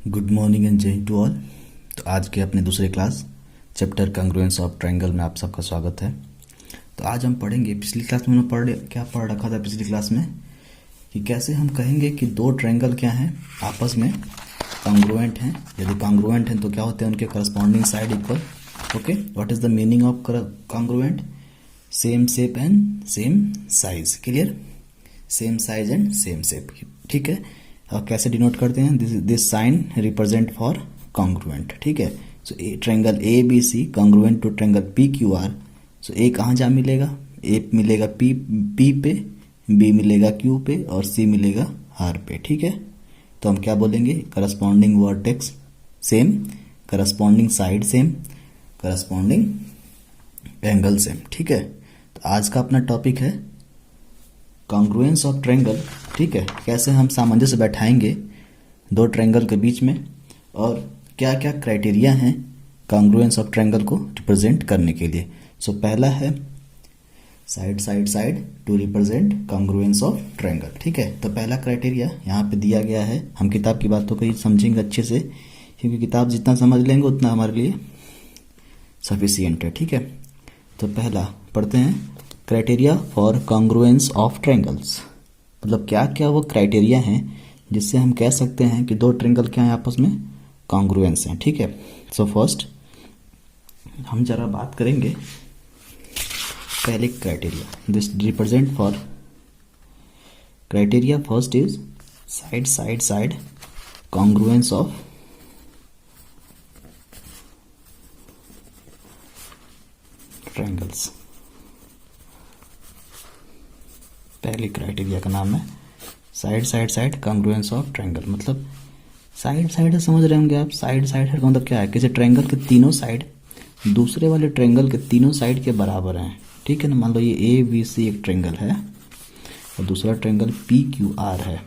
Good morning and जय to all. तो आज के अपने दूसरे क्लास चैप्टर कंग्रुएंस ऑफ ट्रायंगल में आप सबका स्वागत है। तो आज हम पढ़ेंगे, पिछली क्लास में हमने क्या पढ़ रखा था पिछली क्लास में, कि कैसे हम कहेंगे कि दो ट्रायंगल क्या हैं, आपस में कंग्रुएंट हैं। यदि कंग्रुएंट हैं तो क्या होते हैं, उनके corresponding side equal. Okay, what is the meaning of congruent? Same shape and same size. Clear? Same size and same shape. ठीक है। और कैसे डिनोट करते हैं? This sign represent for congruent. ठीक है। So triangle A B C congruent to triangle P Q R. So A कहाँ जा मिलेगा? ए मिलेगा पी पे, बी मिलेगा क्यू पे और सी मिलेगा आर पे। ठीक है। तो हम क्या बोलेंगे? Corresponding vertex same, corresponding side same, corresponding angle same. ठीक है। तो आज का अपना टॉपिक है कॉन्ग्रुएंस ऑफ ट्रायंगल। ठीक है। कैसे हम सामंजस्य बैठाएंगे दो ट्रायंगल के बीच में, और क्या क्या क्राइटेरिया हैं कॉन्ग्रुएंस ऑफ ट्रायंगल को रिप्रेजेंट करने के लिए। सो पहला है side side side to represent congruence of triangle. ठीक है। तो पहला क्राइटेरिया यहाँ पे दिया गया है। हम किताब की बातों को ही समझेंगे अच्छे से, क्योंकि किताब जितना समझ लेंगे उतना हमारे लिए सफिशियंट है। ठीक है। तो पहला पढ़ते हैं, criteria for congruence of triangles. मतलब क्या क्या वो क्राइटेरिया हैं जिससे हम कह सकते हैं कि दो ट्रायंगल क्या हैं, आपस में कॉन्ग्रुएंस हैं। ठीक है। सो फर्स्ट हम जरा बात करेंगे पहले criteria. This represent for criteria first is side side side congruence of triangles. पहले क्राइटेरिया का नाम है side side side congruence of triangle. मतलब साइड साइड समझ रहे होंगे आप। साइड साइड का मतलब क्या है? किसी ट्रायंगल के तीनों साइड दूसरे वाले ट्रायंगल के तीनों साइड के बराबर हैं। ठीक है ना। मान लो ये ए बी सी एक ट्रायंगल है और दूसरा ट्रायंगल पी क्यू आर है।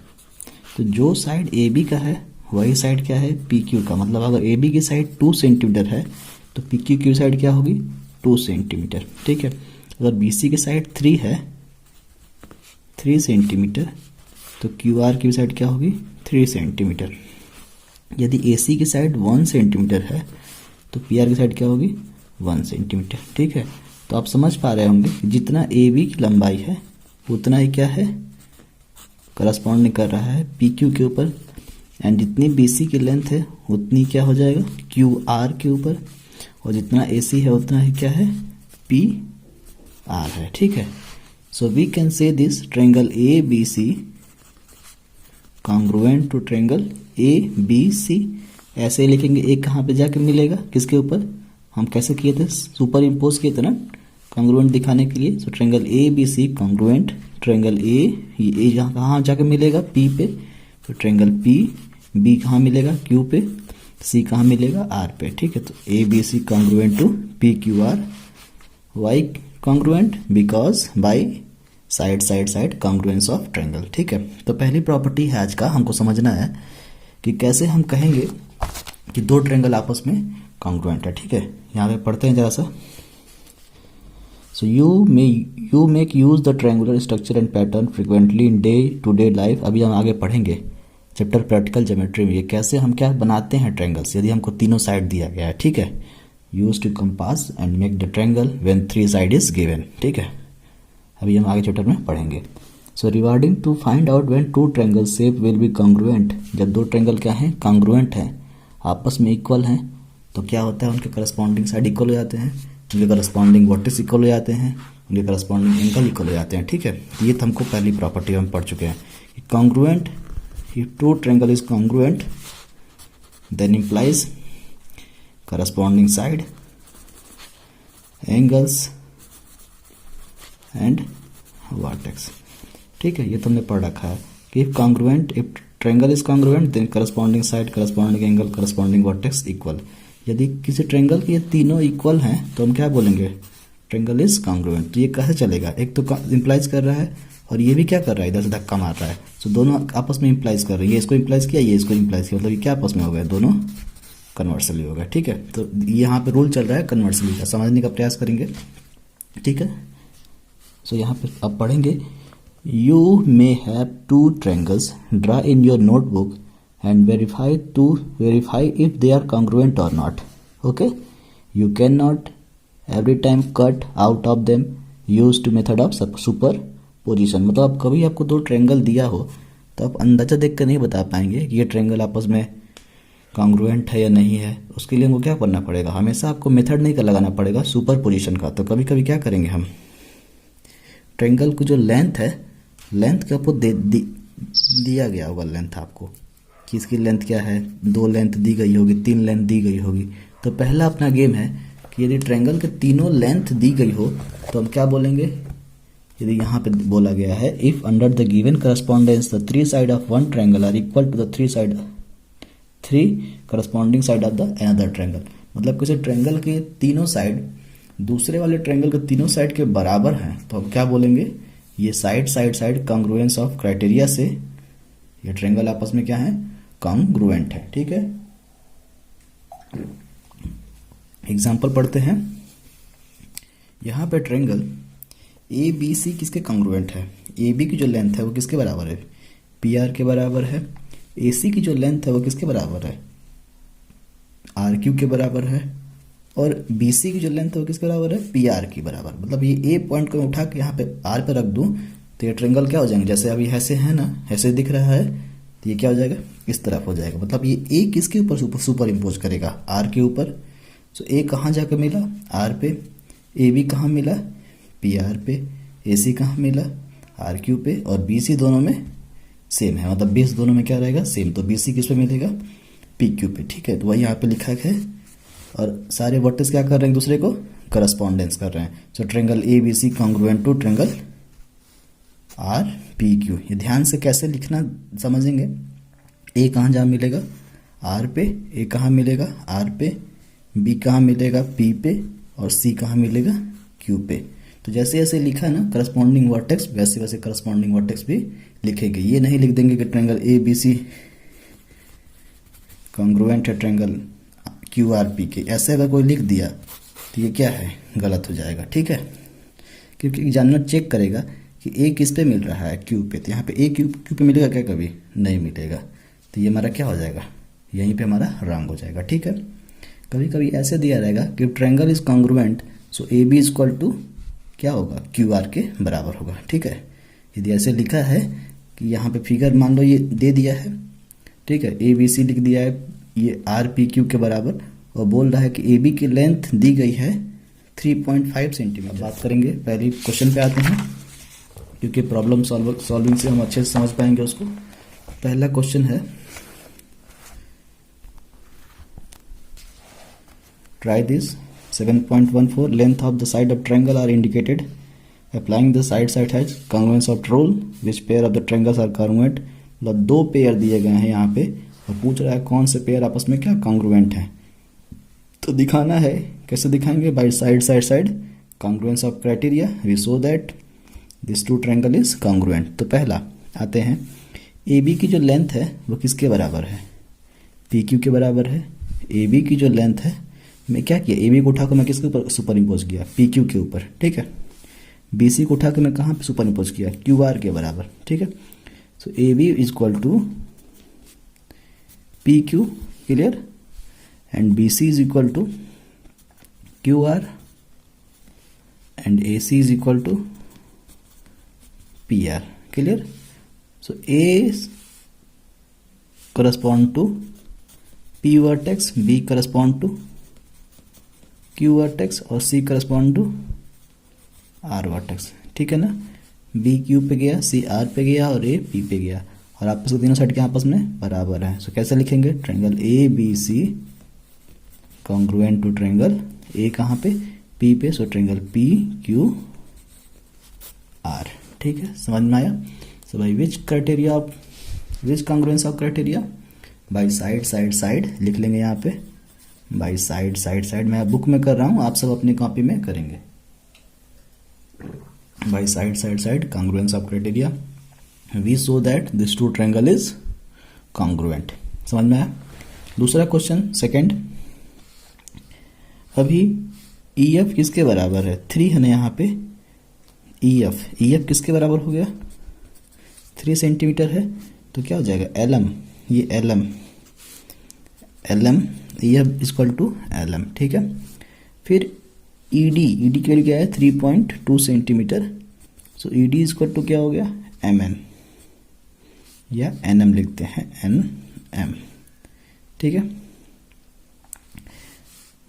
तो जो साइड ए बी का है वही साइड क्या है? पी क्यू का। मतलब अगर ए बी की साइड 2 सेंटीमीटर है तो पी क्यू की साइड क्या होगी? 2 सेंटीमीटर। ठीक है। अगर बी सी की साइड 3 है, 3 सेंटीमीटर, तो क्यू आर की साइड क्या होगी? 3 सेंटीमीटर। यदि ए सी की साइड 1 सेंटीमीटर है तो पी आर की साइड क्या होगी? 1 सेंटीमीटर। ठीक है। तो आप समझ पा रहे होंगे कि जितना ए बी की लंबाई है उतना ही क्या है? करस्पॉन्डिंग कर रहा है पी क्यू के ऊपर। एंड जितनी बी सी की लेंथ है उतनी क्या हो जाएगा? क्यू आर के ऊपर। और जितना ए सी है उतना ही क्या है? पी आर है। ठीक है। So we can say this triangle ABC congruent to triangle ABC। ऐसे ही लिखेंगे। एक कहाँ पे जाके मिलेगा? किसके ऊपर? हम कैसे किए थे? सुपर इम्पोज किए थे ना कॉन्ग्रुएंट दिखाने के लिए। So triangle ABC congruent triangle A जहाँ कहाँ जाके मिलेगा? P पे। तो ट्रायंगल P B कहाँ मिलेगा? Q पे। C कहाँ मिलेगा? R पे। ठीक है। तो ABC congruent to PQR। Why congruent? Because by side side side congruence of triangle. ठीक है। तो पहली प्रॉपर्टी है आज का, हमको समझना है कि कैसे हम कहेंगे कि दो ट्रायंगल आपस में कॉन्ग्रुएंट है। ठीक है। यहाँ पे पढ़ते हैं जरा सा। So you make use the triangular structure and pattern frequently in day to day life. अभी हम आगे पढ़ेंगे चैप्टर प्रैक्टिकल ज्योमेट्री में, ये कैसे हम क्या बनाते हैं ट्रायंगल्स यदि हमको तीनों साइड दिया गया है। ठीक है। Use to compass and make the triangle when 3 side is given. ठीक है। अभी हम आगे चैप्टर में पढ़ेंगे। So regarding to find out when two triangle shape will be congruent. जब दो ट्रायंगल क्या हैं? कॉन्ग्रुएंट हैं, आपस में इक्वल हैं, तो क्या होता है? उनके करस्पॉन्डिंग साइड इक्वल हो जाते हैं, उनके करस्पॉन्डिंग वर्टेक्स इक्वल हो जाते हैं, उनके करस्पॉन्डिंग एंगल इक्वल हो जाते हैं। ठीक है। ये तो हमको पहली प्रॉपर्टी हम पढ़ चुके हैं कि congruent, if two triangle is congruent then implies corresponding side angles and vertex. ठीक है। ये तुमने पढ़ रखा है कि if triangle is congruent then corresponding side, corresponding angle, corresponding vertex equal. यदि किसी ट्रायंगल के ये तीनों इक्वल हैं तो हम क्या बोलेंगे? Triangle is congruent. तो ये कैसे चलेगा? एक तो इंप्लाइज कर रहा है और ये भी क्या कर रहा है? इधर से धक्का मार रहा है। सो दोनों आपस में इंप्लाइज कर रहे हैं। ये इसको इंप्लाइज किया, ये इसको इंप्लाइज किया, मतलब ये क्या आपस में हो गया? दोनों कन्वर्सली हो गया। ठीक है। तो यहाँ पे रूल चल रहा है कन्वर्सली का, समझने का प्रयास करेंगे। ठीक है। सो यहाँ पे अब पढ़ेंगे, you may have 2 triangles draw in your notebook and verify if they are congruent or not. Okay, you cannot every time cut out of them use to method of superposition. मतलब अब कभी आपको दो ट्रायंगल दिया हो तो आप अंदाजा देख कर नहीं बता पाएंगे कि ये ट्रायंगल आपस में कॉन्ग्रुएंट है या नहीं है। उसके लिए हमको क्या करना पड़ेगा, हमेशा आपको मेथड नहीं का लगाना पड़ेगा सुपरपोजिशन का। तो कभी कभी क्या करेंगे हम, ट्रायंगल को जो लेंथ है, लेंथ के आपको दिया गया होगा लेंथ आपको कि इसकी लेंथ क्या है, 2 लेंथ दी गई होगी, 3 लेंथ दी गई होगी। तो पहला अपना गेम है कि यदि ट्रायंगल के तीनों लेंथ दी गई हो तो हम क्या बोलेंगे, यदि यहाँ पे बोला गया है if under the given correspondence the 3 side of one triangle are equal to the 3 corresponding side of the another triangle. मतलब किसी ट्रायंगल के तीनों साइड दूसरे वाले ट्रायंगल के तीनों साइड के बराबर हैं तो हम क्या बोलेंगे, ये साइड कॉन्ग्रुएंस ऑफ क्राइटेरिया से ये ट्रायंगल आपस में क्या है, कॉन्ग्रुएंट है। ठीक है, एग्जाम्पल पढ़ते हैं। यहाँ पे ट्रायंगल ए बी सी किसके कॉन्ग्रुएंट है, ए बी की जो लेंथ है वो किसके बराबर है, पी आर के बराबर है। ए सी की जो लेंथ है वो किसके बराबर है, आर क्यू के बराबर है। और बी सी की जो लेंथ है वो किसके बराबर है, पी आर की बराबर। मतलब ये ए पॉइंट को मैं उठा के यहाँ पे आर पे रख दूँ तो ये ट्रायंगल क्या हो जाएंगे, जैसे अभी ऐसे है ना, ऐसे दिख रहा है तो ये क्या हो जाएगा, इस तरफ हो जाएगा। मतलब ये ए किसके ऊपर सुपर इम्पोज करेगा, आर के ऊपर। तो ए कहाँ जाकर मिला, आर पे। ए बी कहाँ मिला, पी आर पे। ए सी कहाँ मिला, आर क्यू पे। और बी सी दोनों में सेम है, मतलब बेस दोनों में क्या रहेगा, सेम। तो बी सी किस पे मिलेगा, पी क्यू पे। ठीक है, तो वही यहाँ पे लिखा है और सारे वर्टेक्स क्या कर रहे हैं, एक दूसरे को करस्पॉन्डेंस कर रहे हैं। So triangle A B C congruent to triangle R P Q. ये ध्यान से कैसे लिखना समझेंगे, ए कहाँ जहाँ मिलेगा, आर पे। ए कहाँ मिलेगा, आर पे। बी कहाँ मिलेगा, पी पे। और सी कहाँ मिलेगा, क्यू पे। तो जैसे जैसे लिखा ना करस्पॉन्डिंग वर्टेक्स, वैसे वैसे करस्पॉन्डिंग वर्टेक्स भी लिखेंगे। ये नहीं लिख देंगे कि triangle A B C congruent है ट्रायंगल क्यू आर पी के। ऐसे अगर कोई लिख दिया तो ये क्या है, गलत हो जाएगा। ठीक है, क्योंकि एग्जामिनर चेक करेगा कि ए किस पे मिल रहा है, क्यू पे। तो यहाँ पे ए क्यू पे मिलेगा क्या, कभी नहीं मिलेगा। तो ये हमारा क्या हो जाएगा, यहीं पे हमारा रॉन्ग हो जाएगा। ठीक है, कभी कभी ऐसे दिया रहेगा कि triangle is congruent so A B is equal to क्या होगा, क्यू आर के बराबर होगा। ठीक है, यदि ऐसे लिखा है कि यहाँ पे फिगर मान लो ये दे दिया है, ठीक है, ए बी सी लिख दिया है, ये आर पी क्यू के बराबर, और बोल रहा है कि ए बी की लेंथ दी गई है 3.5 सेंटीमीटर। बात करेंगे पहले क्वेश्चन पे आते हैं, क्योंकि प्रॉब्लम सॉल्विंग से हम अच्छे से समझ पाएंगे उसको। पहला क्वेश्चन है, try this 7.14 length of the side of triangle are indicated applying the side has congruence of rule which pair of the triangles are congruent. मतलब 2 पेयर दिए गए हैं यहाँ पे और पूछ रहा है कौन से पेयर आपस में क्या कॉन्ग्रुएंट है। तो दिखाना है, कैसे दिखाएंगे, by side congruence of criteria we show that this two triangle is congruent. तो पहला आते हैं, ए बी की जो लेंथ है वो किसके बराबर है, पी क्यू के बराबर है। ए बी की जो लेंथ है, मैं क्या किया, ए बी को उठाकर मैं किसके ऊपर सुपर इम्पोज किया, पी क्यू के ऊपर। ठीक है, बी सी को उठाकर मैं कहाँ पे सुपर इम्पोज किया, क्यू आर के बराबर। ठीक है, so A B is equal to P Q, clear, and B C is equal to Q R and A C is equal to P R, clear. So A correspond to P vertex, B correspond to Q vertex और C correspond to R vertex। ठीक है ना, B Q पे गया, C R पे गया और A P पे गया, और आपस में तीनों साइड के आपस में बराबर है। सो कैसे लिखेंगे, triangle A B C congruent to triangle A कहाँ पे, P पे, so triangle P Q R। ठीक है, समझ में आया। So by which criteria of which congruence of criteria, by side लिख लेंगे यहाँ पे, बाई साइड मैं बुक में कर रहा हूँ, आप सब अपनी कॉपी में करेंगे। By side congruence of criteria we show that this two triangle is congruent. समझ में आया। दूसरा क्वेश्चन सेकंड, अभी ई एफ किसके बराबर है, 3 है ना यहाँ पे, ई एफ किसके बराबर हो गया, 3 सेंटीमीटर है, तो क्या हो जाएगा, एल एम ये L M EF equal to LM, ठीक है। फिर ED के लिए क्या है 3.2 centimetre, so ED equal to क्या हो गया MN या NM लिखते हैं NM, ठीक है,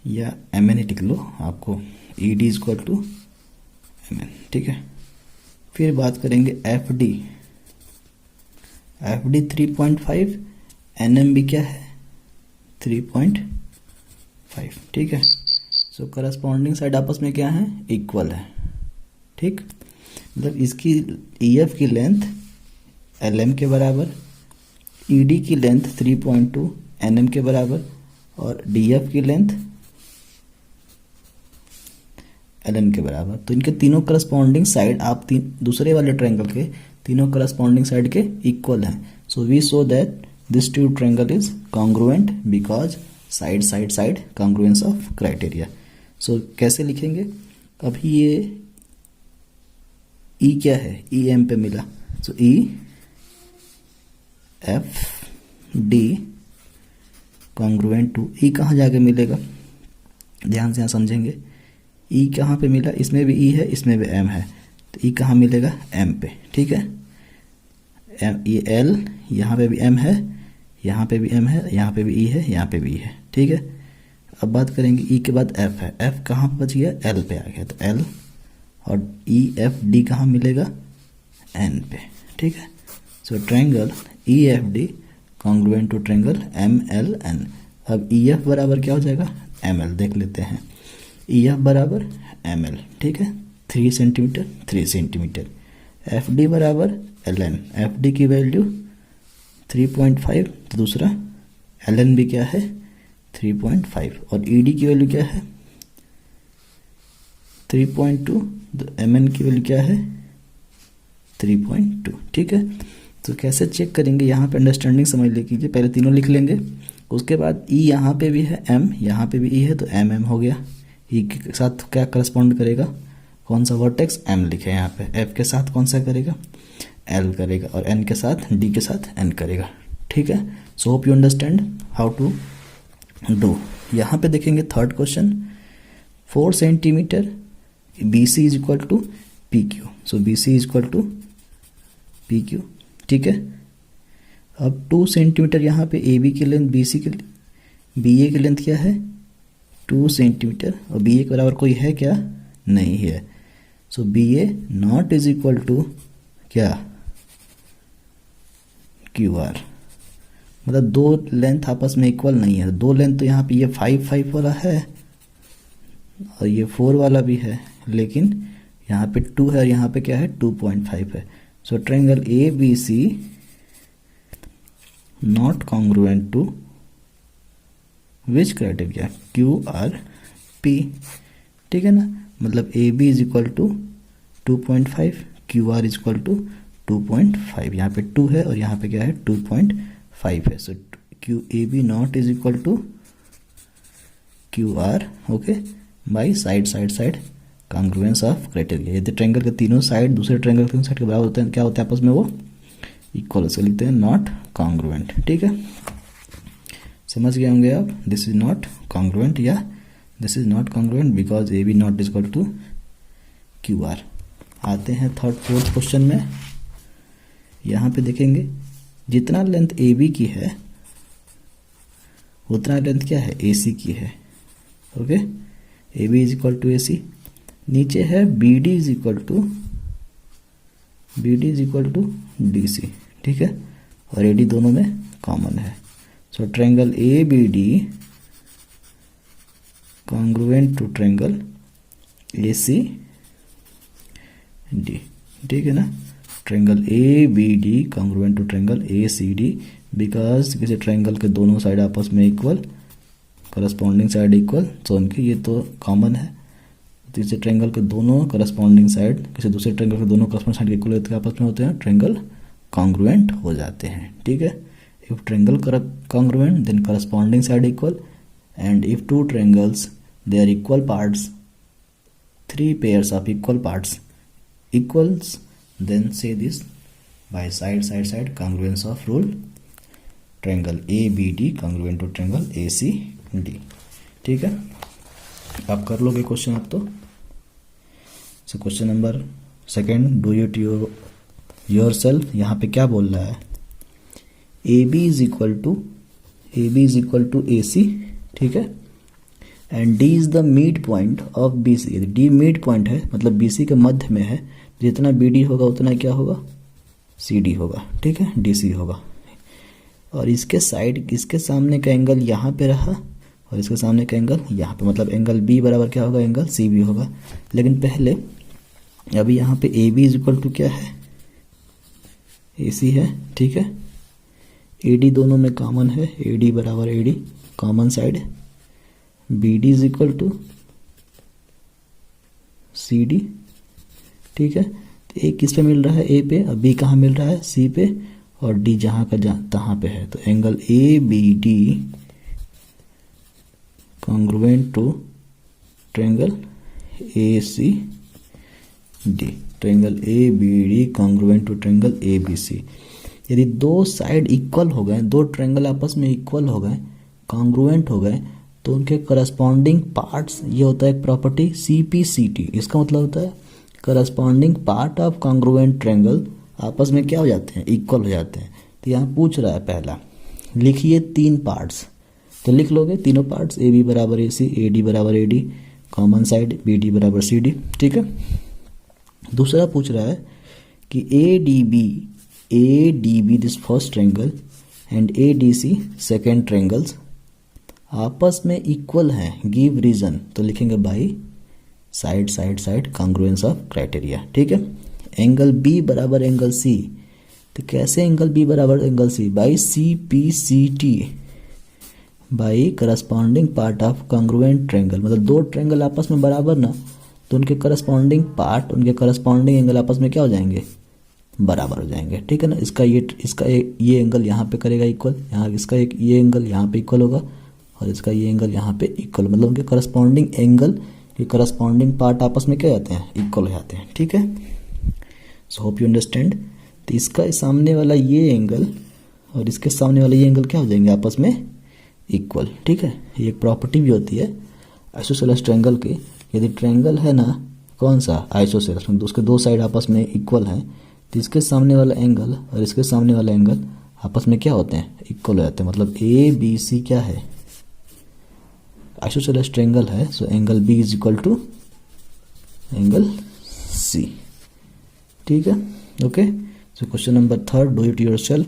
या MN ही लिख लो आपको, ED इक्वल टू MN, ठीक है। फिर बात करेंगे FD 3.5, NM भी क्या है 3.5, ठीक है। सो करस्पॉन्डिंग साइड आपस में क्या है इक्वल है, ठीक। मतलब इसकी EF की लेंथ LM के बराबर, ED की लेंथ 3.2 NM के बराबर और DF की लेंथ LN के बराबर। तो इनके तीनों करस्पॉन्डिंग साइड आप दूसरे वाले ट्रायंगल के तीनों करस्पॉन्डिंग साइड के इक्वल हैं। So we show that this two triangle is congruent because side congruence of criteria. So कैसे लिखेंगे, अभी ये E क्या है EM पे मिला, सो EFD कॉन्ग्रुएंट टू E कहाँ जाके मिलेगा, ध्यान से यहाँ समझेंगे। E कहाँ पे मिला, इसमें भी E है इसमें भी M है, तो E कहाँ मिलेगा M पे, ठीक है। ये L यहाँ पे भी M है, यहाँ पे भी M है, यहाँ पे भी E है, यहाँ पे भी E है, ठीक है। अब बात करेंगे E के बाद F है, F कहाँ पे बच गया L पे आ गया, तो L और EFD कहाँ मिलेगा N पे, ठीक है। So triangle EFD congruent to triangle MLN। अब EF बराबर क्या हो जाएगा ML, देख लेते हैं। EF बराबर ML, ठीक है, 3 सेंटीमीटर 3 सेंटीमीटर। FD बराबर LN, FD की वैल्यू 3.5, तो दूसरा LN भी क्या है 3.5 और ED की वैल्यू क्या है 3.2, तो MN की वैल्यू क्या है 3.2, ठीक है। तो कैसे चेक करेंगे, यहाँ पे अंडरस्टैंडिंग समझ ले कीजिए, पहले तीनों लिख लेंगे, उसके बाद E यहाँ पे भी है M यहाँ पे भी E है, तो MM हो गया। E के साथ क्या करस्पॉन्ड करेगा, कौन सा वर्टेक्स M लिखे यहाँ पे, F के साथ कौन सा करेगा L करेगा और N के साथ D के साथ N करेगा, ठीक है। So hope you understand how to do. यहाँ पे देखेंगे third question, 4 centimetre BC is equal to PQ, so BC is equal to PQ, ठीक है। अब 2 सेंटीमीटर यहाँ पे AB की लेंथ BA की लेंथ क्या है 2 सेंटीमीटर और BA के बराबर कोई है क्या, नहीं है। So BA not is equal to क्या QR, मतलब दो लेंथ आपस में इक्वल नहीं है। दो लेंथ तो यहाँ पे ये 5 वाला है और ये 4 वाला भी है, लेकिन यहाँ पे 2 है और यहाँ पे क्या है 2.5 है। So triangle ABC not congruent to which criteria QRP, ठीक है ना। मतलब AB is equal to 2.5, QR is equal to 2.5, यहाँ पे 2 है और यहाँ पे क्या है 2.5 है। So QAB not is equal to QR, okay, by side congruence of criteria. यदि ट्रायंगल के तीनों साइड दूसरे ट्रायंगल के साइड के बराबर होते हैं, क्या होता है आपस में वो इक्वल, उसको लिखते हैं नॉट कॉन्ग्रुएंट, ठीक है। समझ गए होंगे आप, दिस इज नॉट कॉन्ग्रुएंट या this is not congruent because AB not is equal to QR। आते हैं थर्ड फोर्थ क्वेश्चन में। यहाँ पे देखेंगे जितना लेंथ AB की है उतना लेंथ क्या है AC की है, okay. AB is equal to AC, नीचे है BD is equal to DC, ठीक है, और AD दोनों में कॉमन है। So triangle ABD congruent to triangle ACD, ठीक है ना। Triangle ABD congruent to triangle ACD because किसी ट्रायंगल के दोनों साइड आपस में इक्वल, करस्पॉन्डिंग साइड इक्वल, तो उनके ये तो कॉमन है। तीसरे ट्रायंगल के दोनों करस्पॉन्डिंग साइड किसी दूसरे ट्रायंगल के दोनों करस्पॉन्डिंग साइड इक्वल होते हैं, आपस में होते हैं, ट्रायंगल कॉन्ग्रुएंट हो जाते हैं, ठीक है। If triangle congruent then corresponding side equal, and if two triangles they are equal parts, 3 pairs of equal parts equals, then say this by side congruence of rule triangle A B D congruent to triangle A C D. ठीक है, आप कर लोगे question अब तो। So question number second, do it yourself. यहाँ पे क्या बोल रहा है, A B is equal to A C, ठीक है, and D is the mid point of B C. यदि डी मिड पॉइंट है मतलब बी सी के मध्य में है, जितना बी डी होगा उतना क्या होगा, सी डी होगा, ठीक है, डी सी होगा। और इसके साइड, इसके सामने का एंगल यहाँ पे रहा और इसके सामने का एंगल यहाँ पे, मतलब एंगल बी बराबर क्या होगा, एंगल सी बी होगा। लेकिन पहले अभी यहाँ पे A B is equal to क्या है, ए सी है, ठीक है, ए डी दोनों में कॉमन है, ए डी बराबर A D common side, B D is equal to C D, ठीक है। तो ए किस पे मिल रहा है, ए पे, अब बी कहाँ मिल रहा है, सी पे, और डी जहाँ का तहाँ पे है। तो angle A B D congruent to triangle A C D, triangle A B D congruent to triangle A B C. यदि दो साइड इक्वल हो गए, दो ट्रायंगल आपस में इक्वल हो गए, कॉन्ग्रुएंट हो गए, तो उनके करस्पॉन्डिंग पार्ट्स, ये होता है एक property C P C T. इसका मतलब होता है corresponding part of congruent triangle आपस में क्या हो जाते हैं, इक्वल हो जाते हैं। तो यहाँ पूछ रहा है पहला, लिखिए 3 पार्ट्स। तो लिख लोगे तीनों पार्ट्स, ए बी बराबर ए सी, ए डी बराबर A D common side, B D बराबर सी डी, ठीक है। दूसरा पूछ रहा है कि A D B this first triangle and A D C second triangles आपस में इक्वल हैं, गिव रीजन। तो लिखेंगे by side congruence of criteria, ठीक है। एंगल बी बराबर एंगल सी, तो कैसे एंगल बी बराबर angle C, by C P C T, by corresponding part of congruent triangle. मतलब दो ट्रायंगल आपस में बराबर ना, तो उनके करस्पॉन्डिंग पार्ट, उनके करस्पॉन्डिंग एंगल आपस में क्या हो जाएंगे, बराबर हो जाएंगे, ठीक है ना। ये एंगल यहाँ पे करेगा इक्वल, यहाँ इसका ये एंगल यहाँ पे इक्वल होगा और इसका ये एंगल यहाँ पे इक्वल, मतलब उनके करस्पॉन्डिंग एंगल, ये करस्पॉन्डिंग पार्ट आपस में क्या हो जाते हैं, इक्वल हो जाते हैं, ठीक है। So hope you understand. तो इसका सामने वाला ये एंगल और इसके सामने वाला ये एंगल क्या हो जाएंगे, आपस में इक्वल, ठीक है। ये एक प्रॉपर्टी भी होती है आइसोसेलेस ट्रायंगल की। यदि ट्रायंगल है ना, कौन सा, आइसोसेलेस, तो उसके दो साइड आपस में इक्वल हैं, तो इसके सामने वाला एंगल और इसके सामने वाला एंगल आपस में क्या होते हैं, इक्वल हो जाते हैं। मतलब ए बी सी क्या है, आइसोसेलेस ट्रायंगल है। So angle B is equal to angle C, ठीक है, okay. So question number 3, do it yourself.